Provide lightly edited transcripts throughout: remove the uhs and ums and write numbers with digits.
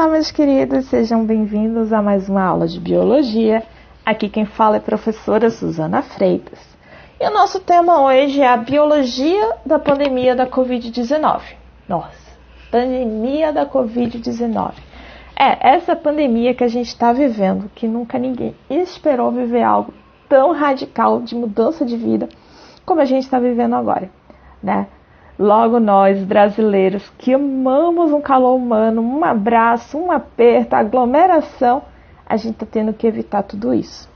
Olá, meus queridos, sejam bem-vindos a mais uma aula de Biologia. Aqui quem fala é a professora Suzana Freitas. E o nosso tema hoje é a Biologia da pandemia da Covid-19. Nossa, pandemia da Covid-19. Essa pandemia que a gente está vivendo, que nunca ninguém esperou viver algo tão radical de mudança de vida como a gente está vivendo agora, né? Logo nós, brasileiros, que amamos um calor humano, um abraço, um aperto, aglomeração, a gente está tendo que evitar tudo isso.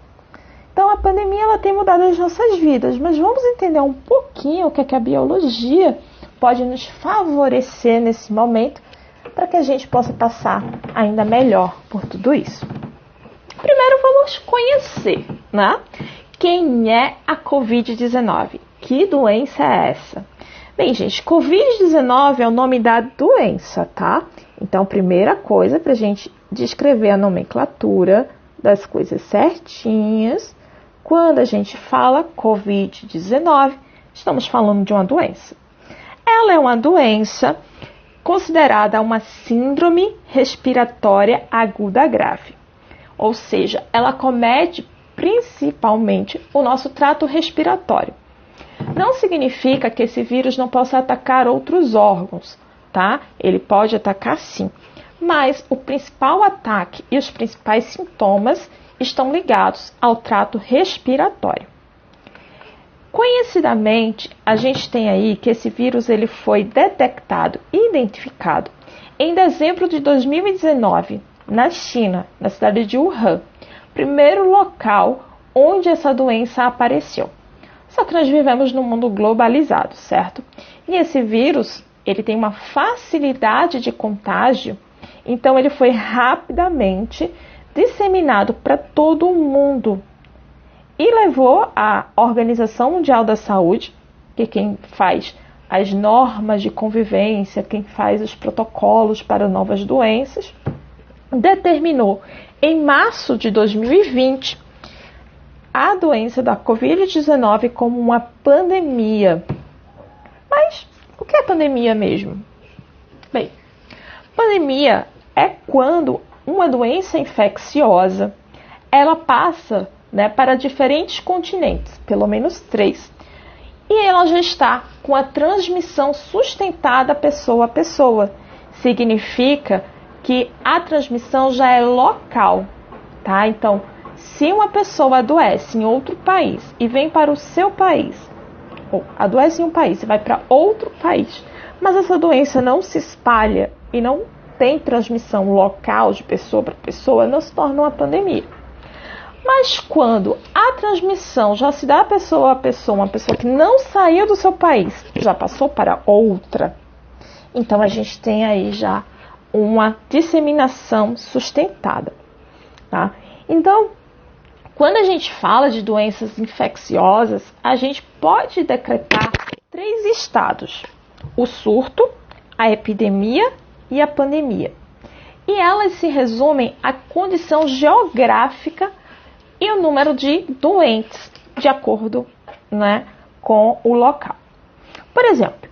Então a pandemia ela tem mudado as nossas vidas, mas vamos entender um pouquinho o que é que a biologia pode nos favorecer nesse momento para que a gente possa passar ainda melhor por tudo isso. Primeiro vamos conhecer, né? Quem é a Covid-19? Que doença é essa? Bem, gente, Covid-19 é o nome da doença, tá? Então, primeira coisa para a gente descrever a nomenclatura das coisas certinhas. Quando a gente fala Covid-19, estamos falando de uma doença. Ela é uma doença considerada uma síndrome respiratória aguda grave. Ou seja, ela acomete principalmente o nosso trato respiratório. Não significa que esse vírus não possa atacar outros órgãos, tá? Ele pode atacar sim, mas o principal ataque e os principais sintomas estão ligados ao trato respiratório. Conhecidamente, a gente tem aí que esse vírus ele foi detectado e identificado em dezembro de 2019, na China, na cidade de Wuhan, primeiro local onde essa doença apareceu. Só que nós vivemos num mundo globalizado, certo? E esse vírus, ele tem uma facilidade de contágio, então ele foi rapidamente disseminado para todo o mundo e levou a Organização Mundial da Saúde, que é quem faz as normas de convivência, quem faz os protocolos para novas doenças, determinou em março de 2020 a doença da Covid-19 como uma pandemia. Mas o que é pandemia mesmo? Bem, pandemia é quando uma doença infecciosa ela passa, para diferentes continentes, pelo menos 3, e ela já está com a transmissão sustentada pessoa a pessoa. Significa que a transmissão já é local, tá? Então, se uma pessoa adoece em outro país e vem para o seu país, ou adoece em um país e vai para outro país, mas essa doença não se espalha e não tem transmissão local de pessoa para pessoa, não se torna uma pandemia. Mas quando a transmissão já se dá pessoa a pessoa, uma pessoa que não saiu do seu país, já passou para outra, então a gente tem aí já uma disseminação sustentada, tá? Então, quando a gente fala de doenças infecciosas, a gente pode decretar 3 estados: o surto, a epidemia e a pandemia. E elas se resumem à condição geográfica e o número de doentes, de acordo, com o local. Por exemplo,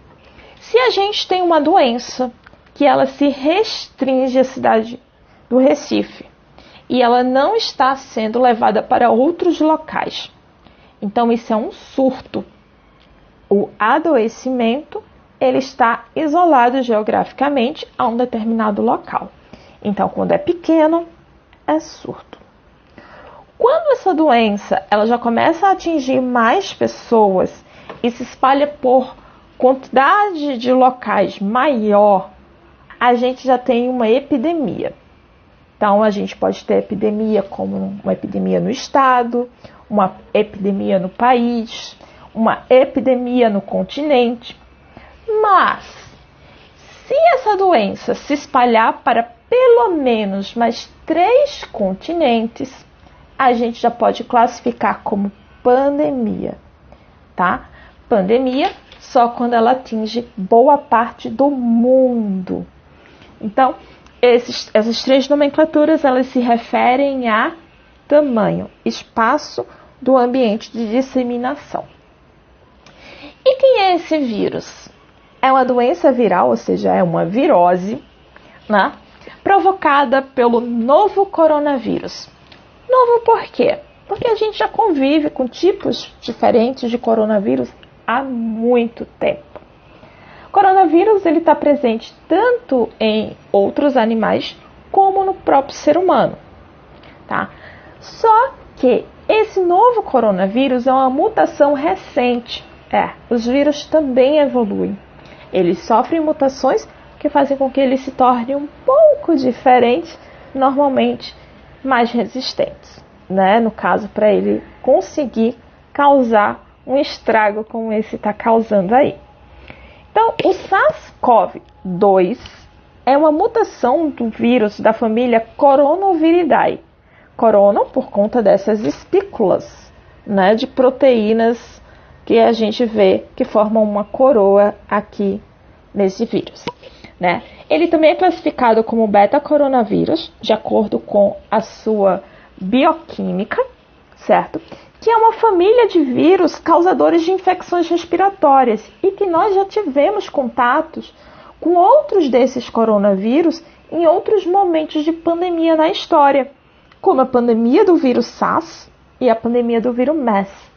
se a gente tem uma doença que ela se restringe à cidade do Recife, e ela não está sendo levada para outros locais, então isso é um surto. O adoecimento ele está isolado geograficamente a um determinado local. Então, quando é pequeno, é surto. Quando essa doença ela já começa a atingir mais pessoas e se espalha por quantidade de locais maior, a gente já tem uma epidemia. Então, a gente pode ter epidemia como uma epidemia no estado, uma epidemia no país, uma epidemia no continente. Mas, se essa doença se espalhar para pelo menos mais 3 continentes, a gente já pode classificar como pandemia, tá? Pandemia só quando ela atinge boa parte do mundo. Então, essas 3 nomenclaturas, elas se referem a tamanho, espaço do ambiente de disseminação. E quem é esse vírus? É uma doença viral, ou seja, é uma virose, né? provocada pelo novo coronavírus. Novo por quê? Porque a gente já convive com tipos diferentes de coronavírus há muito tempo. O coronavírus está presente tanto em outros animais como no próprio ser humano. Tá? Só que esse novo coronavírus é uma mutação recente. Os vírus também evoluem. Eles sofrem mutações que fazem com que eles se tornem um pouco diferentes, normalmente mais resistentes, né? No caso, para ele conseguir causar um estrago como esse está causando aí. Então, o SARS-CoV-2 é uma mutação do vírus da família Coronaviridae. Corona por conta dessas espículas, né, de proteínas que a gente vê que formam uma coroa aqui nesse vírus. Né? Ele também é classificado como beta-coronavírus, de acordo com a sua bioquímica, certo? Que é uma família de vírus causadores de infecções respiratórias e que nós já tivemos contatos com outros desses coronavírus em outros momentos de pandemia na história, como a pandemia do vírus SARS e a pandemia do vírus MERS.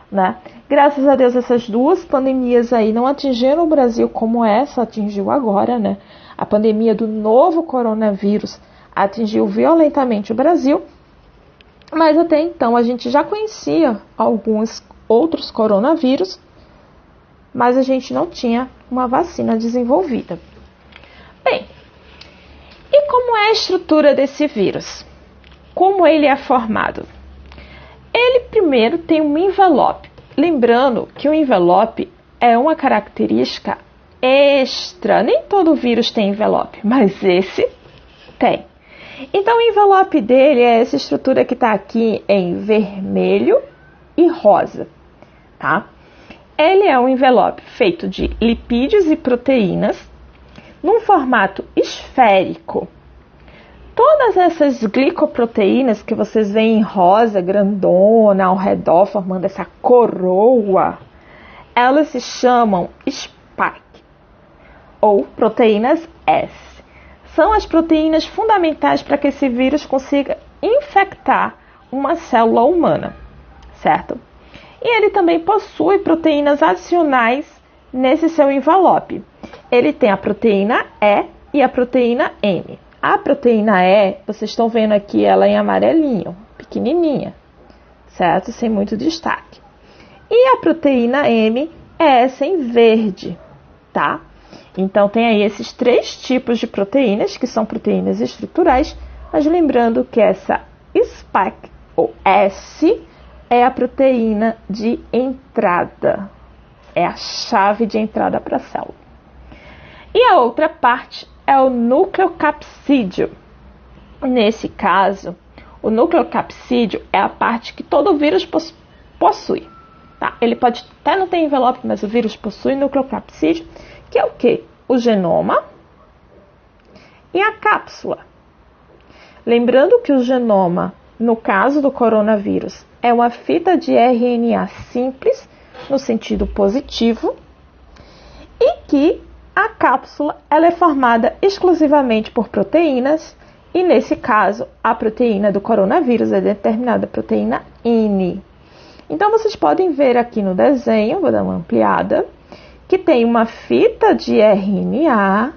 Né? Graças a Deus, essas duas pandemias aí não atingiram o Brasil como essa atingiu agora. Né? A pandemia do novo coronavírus atingiu violentamente o Brasil, mas até então a gente já conhecia alguns outros coronavírus, mas a gente não tinha uma vacina desenvolvida. Bem, e como é a estrutura desse vírus? Como ele é formado? Ele primeiro tem um envelope. Lembrando que o envelope é uma característica extra. Nem todo vírus tem envelope, mas esse tem. Então o envelope dele é essa estrutura que está aqui em vermelho e rosa. Tá? Ele é um envelope feito de lipídios e proteínas num formato esférico. Todas essas glicoproteínas que vocês veem em rosa, grandona, ao redor, formando essa coroa, elas se chamam spike, ou proteínas S. São as proteínas fundamentais para que esse vírus consiga infectar uma célula humana, certo? E ele também possui proteínas adicionais nesse seu envelope. Ele tem a proteína E e a proteína M. A proteína E, vocês estão vendo aqui ela em amarelinho, pequenininha, certo? Sem muito destaque. E a proteína M é essa em verde, tá? Então, tem aí esses três tipos de proteínas, que são proteínas estruturais, mas lembrando que essa spike, ou S, é a proteína de entrada, é a chave de entrada para a célula. E a outra parte é o nucleocapsídeo. Nesse caso, o nucleocapsídeo é a parte que todo vírus possui. Tá? Ele pode até não ter envelope, mas o vírus possui nucleocapsídeo, que é o quê? O genoma e a cápsula. Lembrando que o genoma, no caso do coronavírus, é uma fita de RNA simples, no sentido positivo, e que a cápsula ela é formada exclusivamente por proteínas, e nesse caso, a proteína do coronavírus é determinada proteína N. Então, vocês podem ver aqui no desenho, vou dar uma ampliada, que tem uma fita de RNA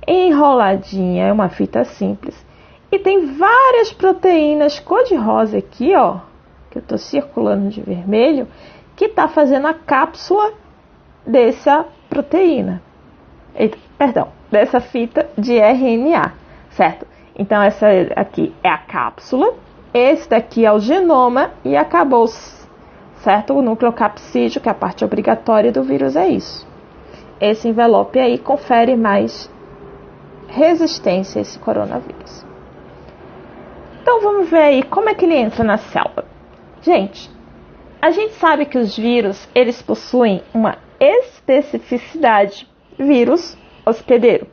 enroladinha, é uma fita simples, e tem várias proteínas cor-de-rosa aqui, ó, que eu estou circulando de vermelho, que está fazendo a cápsula dessa proteína. Dessa fita de RNA, certo? Então, essa aqui é a cápsula, esse daqui é o genoma e acabou-se, certo? O nucleocapsídeo, que é a parte obrigatória do vírus, é isso. Esse envelope aí confere mais resistência a esse coronavírus. Então, vamos ver aí como é que ele entra na célula. Gente, a gente sabe que os vírus, eles possuem uma especificidade. Vírus hospedeiro.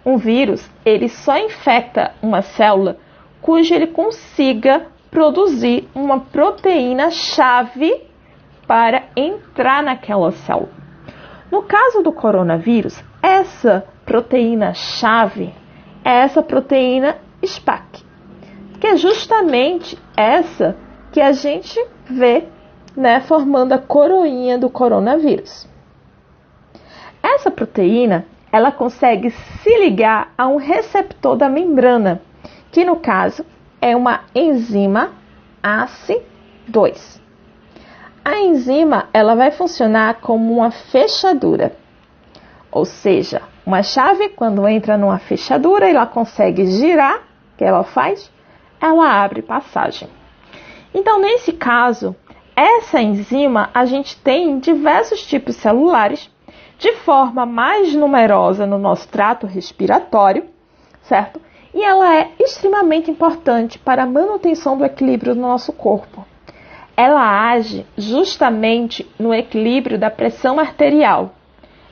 Um vírus, ele só infecta uma célula cujo ele consiga produzir uma proteína-chave para entrar naquela célula. No caso do coronavírus, essa proteína-chave é essa proteína Spike, que é justamente essa que a gente vê, né, formando a coroinha do coronavírus. Essa proteína, ela consegue se ligar a um receptor da membrana, que no caso é uma enzima ACE2. A enzima, ela vai funcionar como uma fechadura, ou seja, uma chave quando entra numa fechadura, ela consegue girar, o que ela faz? Ela abre passagem. Então, nesse caso, essa enzima a gente tem em diversos tipos celulares, de forma mais numerosa no nosso trato respiratório, certo? E ela é extremamente importante para a manutenção do equilíbrio do nosso corpo. Ela age justamente no equilíbrio da pressão arterial,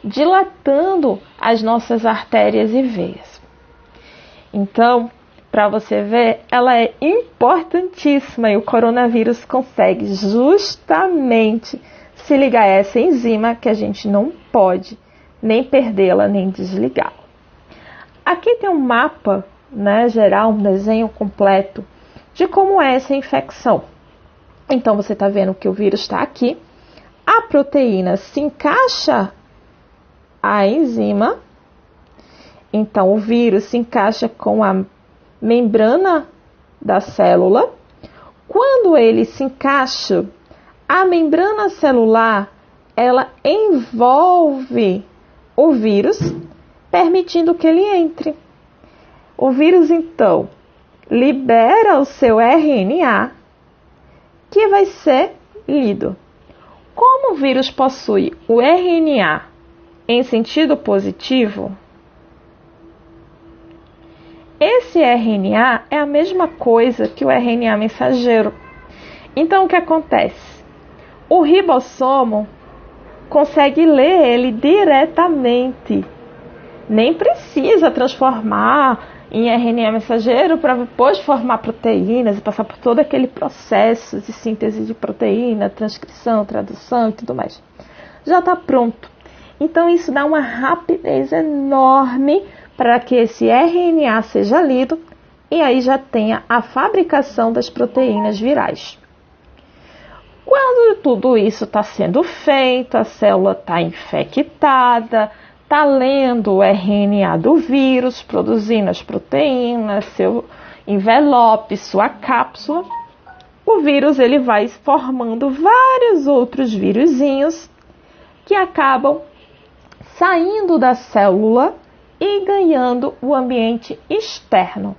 dilatando as nossas artérias e veias. Então, para você ver, ela é importantíssima e o coronavírus consegue justamente se ligar a essa enzima que a gente não pode nem perdê-la nem desligá-la. Aqui tem um mapa, né, geral, um desenho completo de como é essa infecção. Então, você está vendo que o vírus está aqui, a proteína se encaixa à enzima, então o vírus se encaixa com a membrana da célula. Quando ele se encaixa, a membrana celular, ela envolve o vírus, permitindo que ele entre. O vírus, então, libera o seu RNA, que vai ser lido. Como o vírus possui o RNA em sentido positivo, esse RNA é a mesma coisa que o RNA mensageiro. Então, o que acontece? O ribossomo consegue ler ele diretamente. Nem precisa transformar em RNA mensageiro para depois formar proteínas e passar por todo aquele processo de síntese de proteína, transcrição, tradução e tudo mais. Já está pronto. Então, isso dá uma rapidez enorme para que esse RNA seja lido e aí já tenha a fabricação das proteínas virais. Quando tudo isso está sendo feito, a célula está infectada, está lendo o RNA do vírus, produzindo as proteínas, seu envelope, sua cápsula, o vírus ele vai formando vários outros vírusinhos que acabam saindo da célula e ganhando o ambiente externo.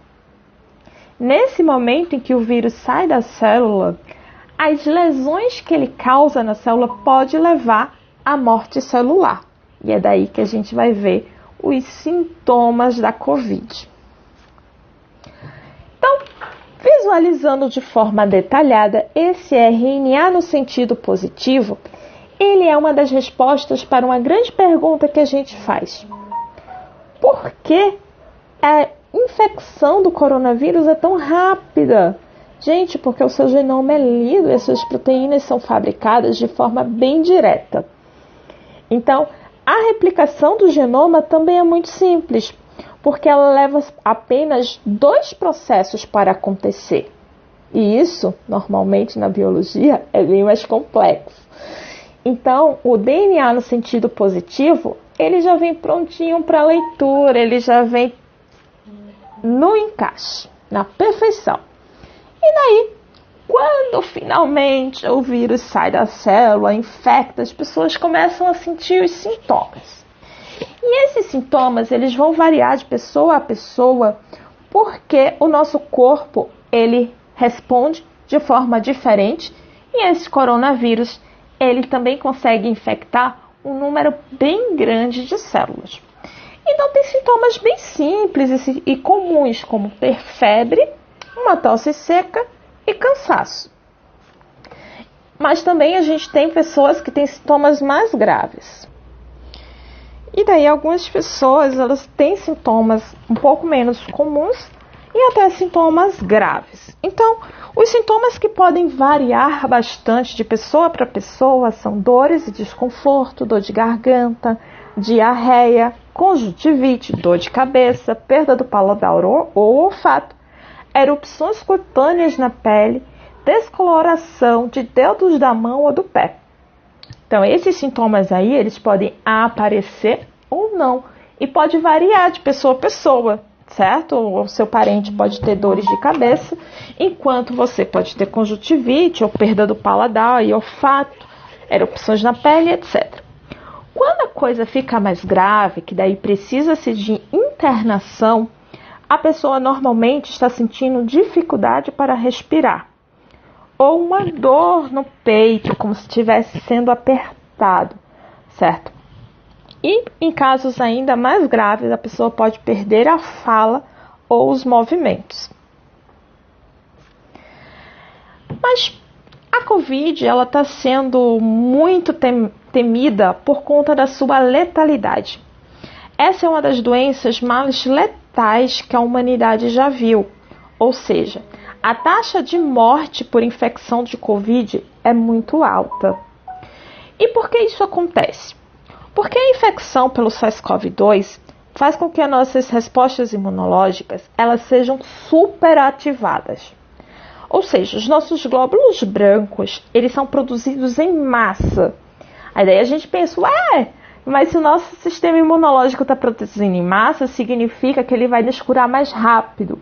Nesse momento em que o vírus sai da célula, as lesões que ele causa na célula podem levar à morte celular. E é daí que a gente vai ver os sintomas da Covid. Então, visualizando de forma detalhada, esse RNA no sentido positivo, ele é uma das respostas para uma grande pergunta que a gente faz. Por que a infecção do coronavírus é tão rápida? Gente, porque o seu genoma é lido e as suas proteínas são fabricadas de forma bem direta. Então, a replicação do genoma também é muito simples, porque ela leva apenas 2 processos para acontecer. E isso, normalmente, na biologia, é bem mais complexo. Então, o DNA no sentido positivo, ele já vem prontinho para leitura, ele já vem no encaixe, na perfeição. E daí, quando finalmente o vírus sai da célula, infecta, as pessoas começam a sentir os sintomas. E esses sintomas, eles vão variar de pessoa a pessoa, porque o nosso corpo, ele responde de forma diferente, e esse coronavírus, ele também consegue infectar um número bem grande de células. Então, tem sintomas bem simples e comuns, como ter febre, uma tosse seca e cansaço. Mas também a gente tem pessoas que têm sintomas mais graves. E daí algumas pessoas, elas têm sintomas um pouco menos comuns e até sintomas graves. Então, os sintomas que podem variar bastante de pessoa para pessoa são dores e desconforto, dor de garganta, diarreia, conjuntivite, dor de cabeça, perda do paladar ou olfato, erupções cutâneas na pele, descoloração de dedos da mão ou do pé. Então, esses sintomas aí, eles podem aparecer ou não, e pode variar de pessoa a pessoa, certo? O seu parente pode ter dores de cabeça, enquanto você pode ter conjuntivite ou perda do paladar e olfato, erupções na pele, etc. Quando a coisa fica mais grave, que daí precisa-se de internação, a pessoa normalmente está sentindo dificuldade para respirar, ou uma dor no peito, como se estivesse sendo apertado, certo? E em casos ainda mais graves, a pessoa pode perder a fala ou os movimentos. Mas a Covid está sendo muito temida por conta da sua letalidade. Essa é uma das doenças mais letais que a humanidade já viu. Ou seja, a taxa de morte por infecção de Covid é muito alta. E por que isso acontece? Porque a infecção pelo SARS-CoV-2 faz com que as nossas respostas imunológicas elas sejam superativadas. Ou seja, os nossos glóbulos brancos, eles são produzidos em massa. Aí daí a gente pensa, mas se o nosso sistema imunológico está produzindo em massa, significa que ele vai nos curar mais rápido.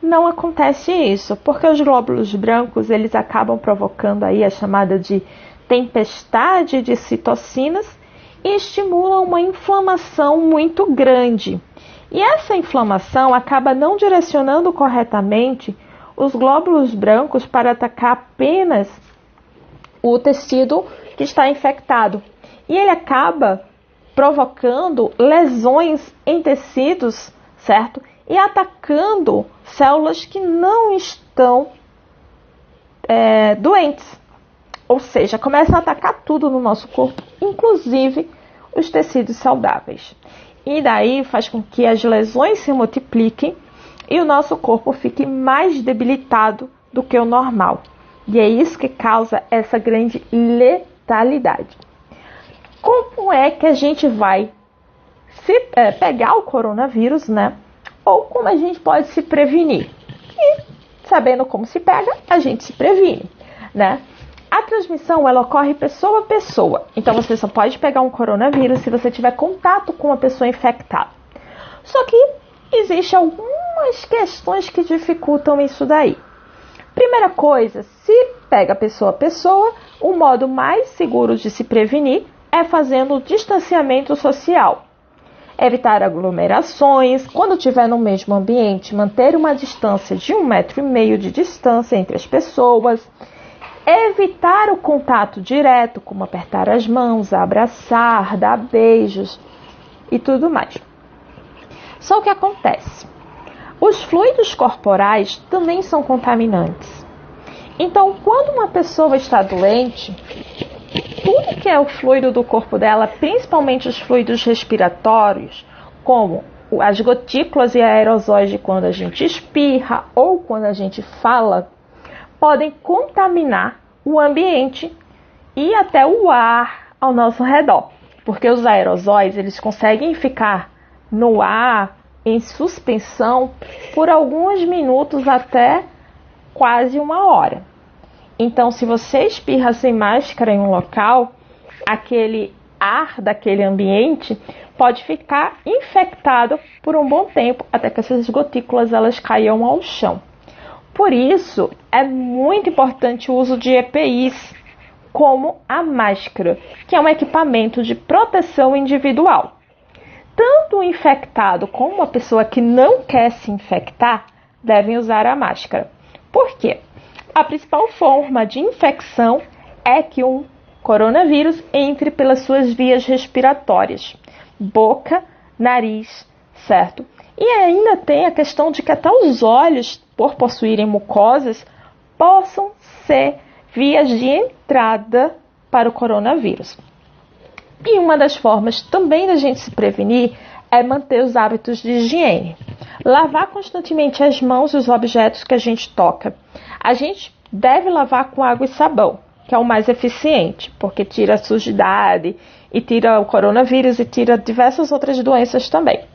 Não acontece isso, porque os glóbulos brancos, eles acabam provocando aí a chamada de tempestade de citocinas e estimulam uma inflamação muito grande. E essa inflamação acaba não direcionando corretamente os glóbulos brancos para atacar apenas o tecido que está infectado. E ele acaba provocando lesões em tecidos, certo? E atacando células que não estão doentes. Ou seja, começa a atacar tudo no nosso corpo, inclusive os tecidos saudáveis. E daí faz com que as lesões se multipliquem e o nosso corpo fique mais debilitado do que o normal. E é isso que causa essa grande letalidade. Como é que a gente vai pegar o coronavírus, né? Ou como a gente pode se prevenir? E sabendo como se pega, a gente se previne, né? A transmissão, ela ocorre pessoa a pessoa. Então, você só pode pegar um coronavírus se você tiver contato com uma pessoa infectada. Só que existem algumas questões que dificultam isso daí. Primeira coisa, se pega pessoa a pessoa, o modo mais seguro de se prevenir é fazendo o distanciamento social. Evitar aglomerações, quando estiver no mesmo ambiente, manter uma distância de 1,5 metro de distância entre as pessoas. Evitar o contato direto, como apertar as mãos, abraçar, dar beijos e tudo mais. Só o que acontece? Os fluidos corporais também são contaminantes. Então, quando uma pessoa está doente, tudo que é o fluido do corpo dela, principalmente os fluidos respiratórios, como as gotículas e aerosóis de quando a gente espirra ou quando a gente fala, podem contaminar o ambiente e até o ar ao nosso redor. Porque os aerosóis, eles conseguem ficar no ar, em suspensão, por alguns minutos até quase 1 hora. Então, se você espirra sem máscara em um local, aquele ar daquele ambiente pode ficar infectado por um bom tempo, até que essas gotículas elas caiam ao chão. Por isso, é muito importante o uso de EPIs, como a máscara, que é um equipamento de proteção individual. Tanto o infectado como a pessoa que não quer se infectar devem usar a máscara. Por quê? A principal forma de infecção é que um coronavírus entre pelas suas vias respiratórias, boca, nariz, certo? E ainda tem a questão de que até os olhos, por possuírem mucosas, possam ser vias de entrada para o coronavírus. E uma das formas também da gente se prevenir é manter os hábitos de higiene. Lavar constantemente as mãos e os objetos que a gente toca. A gente deve lavar com água e sabão, que é o mais eficiente, porque tira a sujidade, e tira o coronavírus, e tira diversas outras doenças também.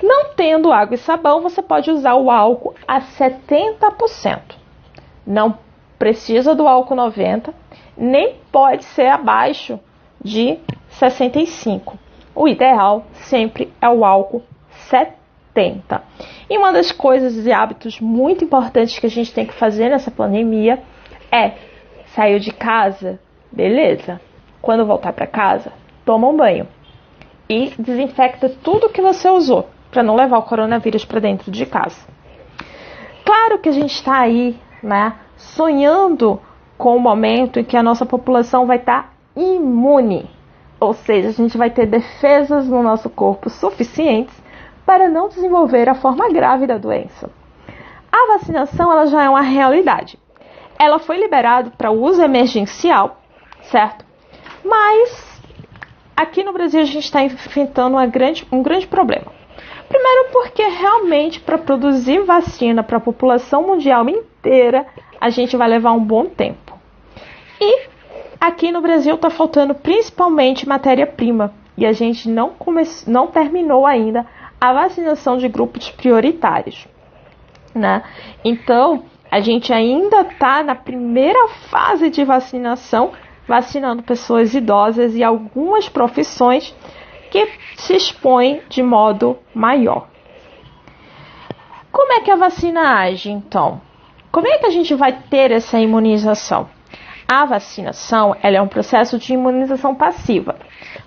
Não tendo água e sabão, você pode usar o álcool a 70%. Não precisa do álcool 90%, nem pode ser abaixo de 65%. O ideal sempre é o álcool 70%. E uma das coisas e hábitos muito importantes que a gente tem que fazer nessa pandemia é: saiu de casa, beleza. Quando voltar para casa, toma um banho e desinfecta tudo que você usou, para não levar o coronavírus para dentro de casa. Claro que a gente está aí, né, sonhando com o momento em que a nossa população vai estar imune. Ou seja, a gente vai ter defesas no nosso corpo suficientes para não desenvolver a forma grave da doença. A vacinação, ela já é uma realidade. Ela foi liberada para uso emergencial, certo? Mas aqui no Brasil a gente está enfrentando um grande problema. Primeiro porque realmente para produzir vacina para a população mundial inteira, a gente vai levar um bom tempo. E aqui no Brasil está faltando principalmente matéria-prima. E a gente não terminou ainda a vacinação de grupos prioritários, né? Então, a gente ainda está na primeira fase de vacinação, vacinando pessoas idosas e algumas profissões que se expõem de modo maior. Como é que a vacina age, então? Como é que a gente vai ter essa imunização? A vacinação, ela é um processo de imunização passiva.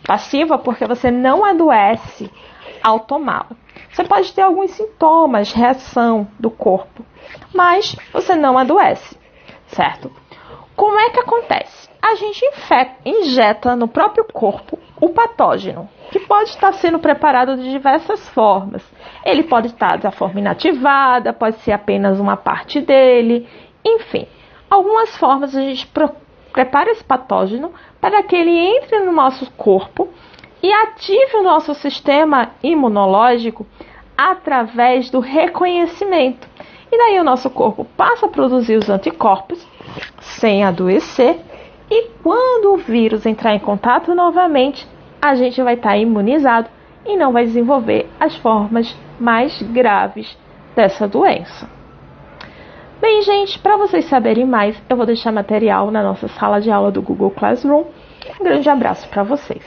Passiva porque você não adoece ao tomá-la. Você pode ter alguns sintomas, reação do corpo, mas você não adoece, certo? Como é que acontece? A gente injeta no próprio corpo o patógeno, que pode estar sendo preparado de diversas formas. Ele pode estar da forma inativada, pode ser apenas uma parte dele, enfim. Algumas formas a gente prepara esse patógeno para que ele entre no nosso corpo e ative o nosso sistema imunológico através do reconhecimento. E daí o nosso corpo passa a produzir os anticorpos sem adoecer, e quando o vírus entrar em contato novamente, a gente vai estar imunizado e não vai desenvolver as formas mais graves dessa doença. Bem, gente, para vocês saberem mais, eu vou deixar material na nossa sala de aula do Google Classroom. Um grande abraço para vocês.